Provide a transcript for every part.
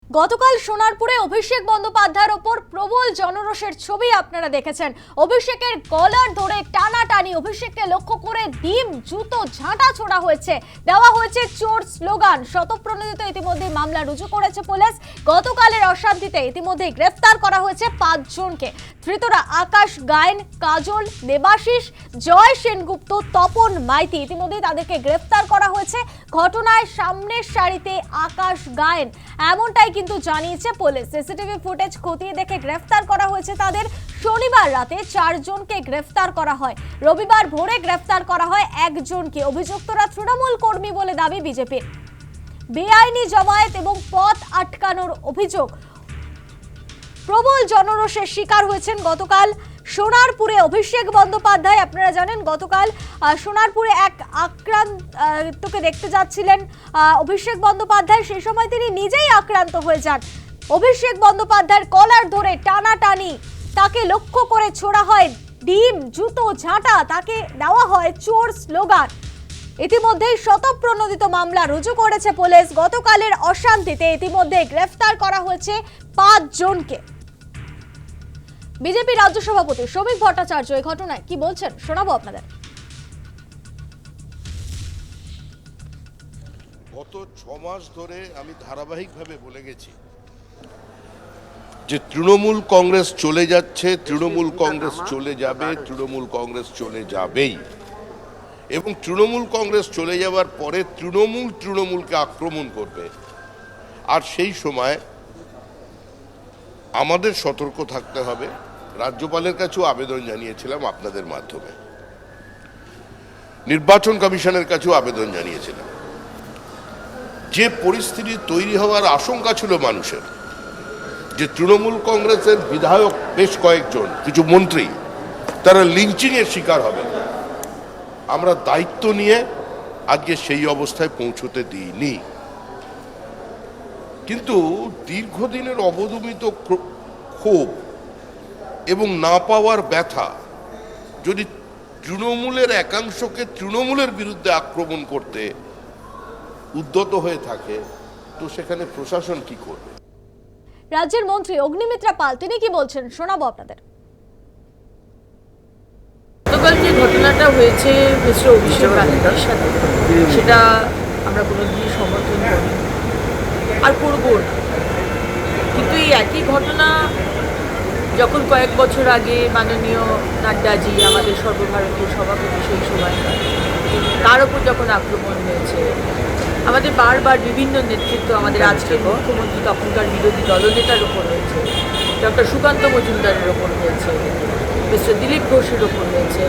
গতকাল সোনারপুরে অভিষেক বন্দ্যোপাধ্যায়ের ওপর প্রবল জনরোষের ছবি আপনারা দেখেছেন। অভিষেকের কলার ধরে টানাটানি, অভিষেককে লক্ষ্য করে ডিম জুতো ঝাঁটা ছোড়া হয়েছে, দেওয়া হয়েছে চোর স্লোগান। শতপ্রণোদিত ইতিমধ্যে মামলা রুজু করেছে পুলিশ। গতকালের অশান্তিতে ইতিমধ্যে গ্রেফতার করা হয়েছে 5 জনকে। ধৃতরা আকাশ গায়েন, কাজল, দেবাশিস, জয় সেনগুপ্ত, তপন মাইতি। ইতিমধ্যে তাদেরকে গ্রেফতার করা হয়েছে। ঘটনায় সামনের সারিতে আকাশ গায়েন, এমনটাই কিন্তু জানিয়েছে পুলিশ। সিসিটিভি ফুটেজ খতিয়ে দেখে গ্রেফতার করা হয়েছে তাদের। শনিবার রাতে 4 জনকে গ্রেফতার করা হয়, রবিবার ভোরে গ্রেফতার করা হয় 1 জনকে। অভিযুক্তরা তৃণমূল কর্মী বলে দাবি বিজেপির। বেআইনি জমায়েত এবং পথ আটকানোর অভিযোগ। প্রবল জনরোষের শিকার হয়েছেন গতকাল সোনারপুরে অভিষেক বন্দ্যোপাধ্যায়। আপনারা জানেন গতকাল সোনারপুরে এক আক্রান্তকে দেখতে যাচ্ছিলেন অভিষেক বন্দ্যোপাধ্যায়। সেই সময় তিনি নিজেই আক্রান্ত হয়ে যান। অভিষেক বন্দ্যোপাধ্যায়ের কলার ধরে টানাটানি, তাকে লক্ষ্য করে ছোড়া হয় ডিম জুতো ঝাঁটা, তাকে দেওয়া হয় চোর স্লোগান। ইতিমধ্যেই শতপ্রণোদিত মামলা রুজু করেছে পুলিশ। গতকালের অশান্তিতে ইতিমধ্যে গ্রেফতার করা হয়েছে 5 জনকে। বিজেপি রাজ্য সভাপতি শ্রমিক ভট্টাচার্য এই ঘটনায় কি বলছেন শোনাবো আপনাদের। গত 6 মাস ধরে আমি ধারাবাহিকভাবে বলে গেছি যে তৃণমূল কংগ্রেস চলে যাচ্ছে, তৃণমূল কংগ্রেস চলে যাবে, তৃণমূল কংগ্রেস চলে যাবেই। এবং তৃণমূল কংগ্রেস চলে যাওয়ার পরে তৃণমূলকে আক্রমণ করবে। আর সেই সময় আমাদের সতর্ক থাকতে হবে। রাজ্যপালের কাছেও আবেদন জানিয়েছিলাম আপনাদের মাধ্যমে, নির্বাচন কমিশনের কাছেও আবেদন জানিয়েছিলাম। যে পরিস্থিতি তৈরি হওয়ার আশঙ্কা ছিল মানুষের, যে তৃণমূল কংগ্রেসের বিধায়ক বেশ কয়েকজন, কিছু মন্ত্রী তারা লিঞ্চিংয়ের শিকার হবে, আমরা দায়িত্ব নিয়ে আজকে সেই অবস্থায় পৌঁছতে দিইনি। কিন্তু দীর্ঘদিনের অবদমিত ক্ষোভ এবং না পাওয়ার ব্যথা যদি তৃণমূলের একাংশকে তৃণমূলের বিরুদ্ধে আক্রমণ করতে উদ্যত হয়ে থাকে, তো সেখানে প্রশাসন কি করবে? রাজ্যের মন্ত্রী অগ্নিমিত্রা পাল তিনি কি বলছেন শোনাবো আপনাদের। গতকাল যে ঘটনাটা হয়েছে মিস্টার অভিষেক ব্যানার্জির সাথে, সেটা আমরা কোনোদিনই সমর্থন করি আর করব না। কিন্তু এই একই ঘটনা যখন কয়েক বছর আগে মাননীয় নাড্ডাজি, আমাদের সর্বভারতীয় সভাপতি, সেই সময় তার উপর যখন আক্রমণ হয়েছে, আমাদের বারবার বিভিন্ন নেতৃত্ব, আমাদের আজকের মুখ্যমন্ত্রী তখনকার বিরোধী দলনেতার ওপর হয়েছে, ডক্টর সুকান্ত মজুমদারের ওপর হয়েছে, মিস্টার দিলীপ ঘোষের ওপর হয়েছে,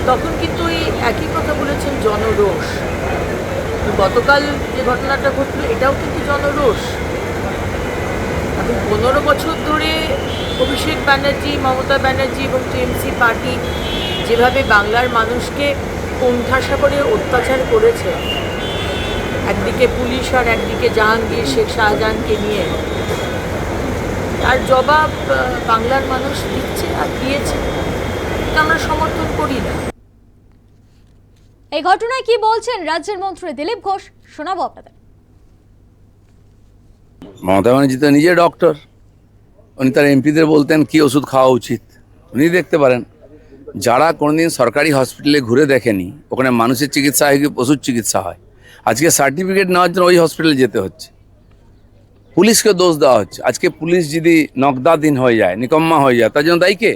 তখন কিন্তু এই একই কথা বলেছেন, জনরোষ। গতকাল যে ঘটনাটা ঘটল এটাও কিন্তু জনরোষ। এখন 15 বছর ধরে অভিষেক ব্যানার্জি, মমতা ব্যানার্জি এবং টিএমসি পার্টি যেভাবে বাংলার মানুষকে কোণঠাসা করে অত্যাচার করেছে, একদিকে পুলিশ আর একদিকে জাহাঙ্গীর শেখ শাহজাহানকে নিয়ে, তার জবাব বাংলার মানুষ দিচ্ছে আর দিয়েছে। এটা আমরা সমর্থন করি না। এই ঘটনায় কি বলছেন রাজ্যের মন্ত্রী দিলীপ ঘোষ শোনাবো আপনাদের। মমতা ব্যানার্জি তো নিজে ডক্টর, উনি তার এমপিদের বলতেন কি ওষুধ খাওয়া উচিত, উনি দেখতে পারেন। যারা কোনোদিন সরকারি হসপিটালে ঘুরে দেখেনি, ওখানে মানুষের চিকিৎসা হয় কি পশুর চিকিৎসা হয়, আজকে সার্টিফিকেট নেওয়ার জন্য ওই হসপিটালে যেতে হচ্ছে, পুলিশকে দোষ দেওয়া হচ্ছে। আজকে পুলিশ যদি নগদাধীন হয়ে যায়, নিকম্মা হয়ে যায়, তার জন্য দায়ী কে?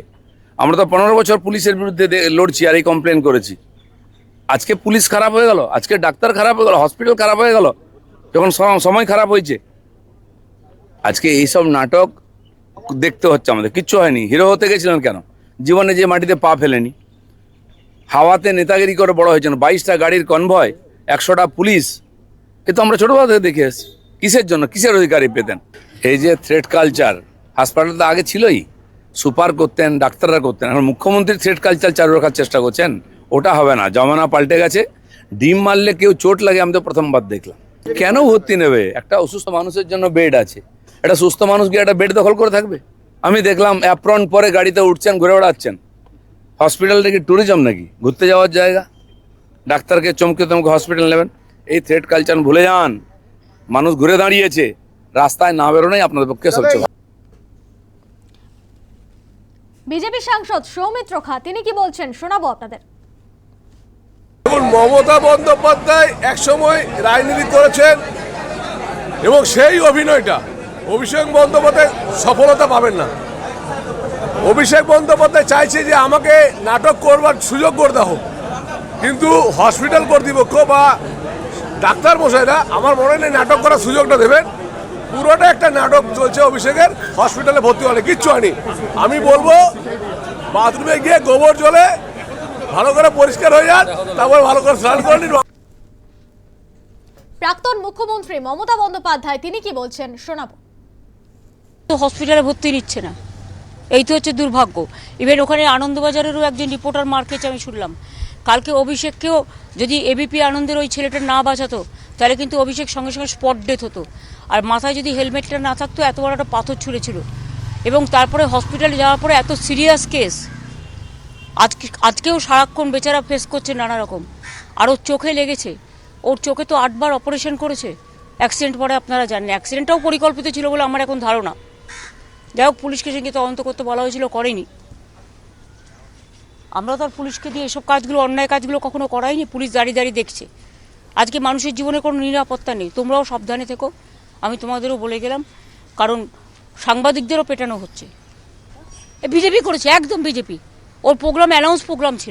আমরা তো 15 বছর পুলিশের বিরুদ্ধে লড়ছি আর এই কমপ্লেন করেছি। আজকে পুলিশ খারাপ হয়ে গেল, আজকে ডাক্তার খারাপ হয়ে গেল, হসপিটাল খারাপ হয়ে গেল, যখন সময় খারাপ হয়েছে। আজকে এইসব নাটক দেখতে হচ্ছে আমাদের। কিচ্ছু হয়নি, হিরো হতে গেছিলেন কেন? জীবনে যে মাটিতে পা ফেলেনি, হাওয়াতে নেতাগিরি করে বড় হয়েছেন। 22টা গাড়ির কনভয়, 100টা পুলিশ, এ তো আমরা ছোটবেলা থেকে দেখে এসেছি। কিসের জন্য, কিসের অধিকারই পেতেন? এই যে থ্রেট কালচার, হাসপাতালে তো আগে ছিলই, সুপার করতেন, ডাক্তাররা করতেন। এখন মুখ্যমন্ত্রী থ্রেট কালচার চালু রাখার চেষ্টা করছেন, ওটা হবে না। জমানা পাল্টে গেছে। ডিম মারলে কেউ চোট লাগে আমি তো প্রথমবার দেখলাম। কেন ভর্তি নেবে? একটা অসুস্থ মানুষের জন্য বেড আছে, একটা সুস্থ মানুষ গিয়ে একটা বেড দখল করে থাকবে? আমি দেখলাম অ্যাপ্রন পরে গাড়িতে উঠছেন, ঘুরে বেড়াচ্ছেন। হসপিটালটা কি ট্যুরিজম নাকি, ঘুরতে যাওয়ার জায়গা? ডাক্তারকে চমকে হসপিটাল নেবেন? এই থ্রেট কালচার ভুলে যান। মানুষ ঘুরে দাঁড়িয়েছে, রাস্তায় না বেরোনোই আপনাদের পক্ষে সবচেয়ে ভালো। বিজেপি সাংসদ সৌমিত্র খা তিনি কি বলছেন শোনাবো আপনাদের। দেখুন, মমতা বন্দ্যোপাধ্যায় একসময় রাজনীতি করেছেন এবং সেই অভিনয়টা অভিষেক বন্দ্যোপাধ্যায় সফলতা পাবেন না। অভিষেক বন্দ্যোপাধ্যায় চাইছে যে আমাকে নাটক করবার সুযোগ করে দাও, কিন্তু হসপিটাল কর্তৃপক্ষ বা ডাক্তার মশাইরা আমার মনে নেই নাটক করার সুযোগটা দেবেন। পুরোটা একটা নাটক চলছে অভিষেকের, হসপিটালে ভর্তি হলে কিচ্ছু হয়নি। আমি বলবো বাথরুমে গিয়ে গোবর জলে ভালো করে পরিষ্কার হয়ে যান, তারপর ভালো করে স্নান করে নিন। প্রাক্তন মুখ্যমন্ত্রী মমতা বন্দ্যোপাধ্যায় তিনি কি বলছেন শোনাবো। তো হসপিটালে ভর্তি নিচ্ছে না, এই তো হচ্ছে দুর্ভাগ্য। ইভেন ওখানে আনন্দবাজারেরও একজন রিপোর্টার মার খেয়েছে আমি শুনলাম। কালকে অভিষেককেও যদি এবিপি আনন্দের ওই ছেলেটা না বাঁচাতো তাহলে কিন্তু অভিষেক সঙ্গে সঙ্গে স্পট ডেথ হতো। আর মাথায় যদি হেলমেটটা না থাকতো এত বড় একটা পাথর ছুঁড়েছিল, এবং তারপরে হসপিটালে যাওয়ার পরে এত সিরিয়াস কেস। আজকেও সারাক্ষণ বেচারা ফেস করছে নানা রকম। আর ওর চোখে লেগেছে, ওর চোখে তো 8 বার অপারেশন করেছে অ্যাক্সিডেন্ট পরে। আপনারা জানেন অ্যাক্সিডেন্টটাও পরিকল্পিত ছিল বলে আমার এখন ধারণা। যাই হোক, পুলিশকে সঙ্গে তদন্ত করতে বলা হয়েছিল, করেনি। আমরা তো আর পুলিশকে দিয়ে এসব কাজগুলো, অন্যায় কাজগুলো কখনো করাইনি। পুলিশ দাঁড়িয়ে দাঁড়িয়ে দেখছে। আজকে মানুষের জীবনে কোনো নিরাপত্তা নেই। তোমরাও সাবধানে থেকো, আমি তোমাদেরও বলে গেলাম, কারণ সাংবাদিকদেরও পেটানো হচ্ছে। বিজেপি করেছে, একদম বিজেপি। ওর প্রোগ্রাম অ্যানাউন্স প্রোগ্রাম ছিল।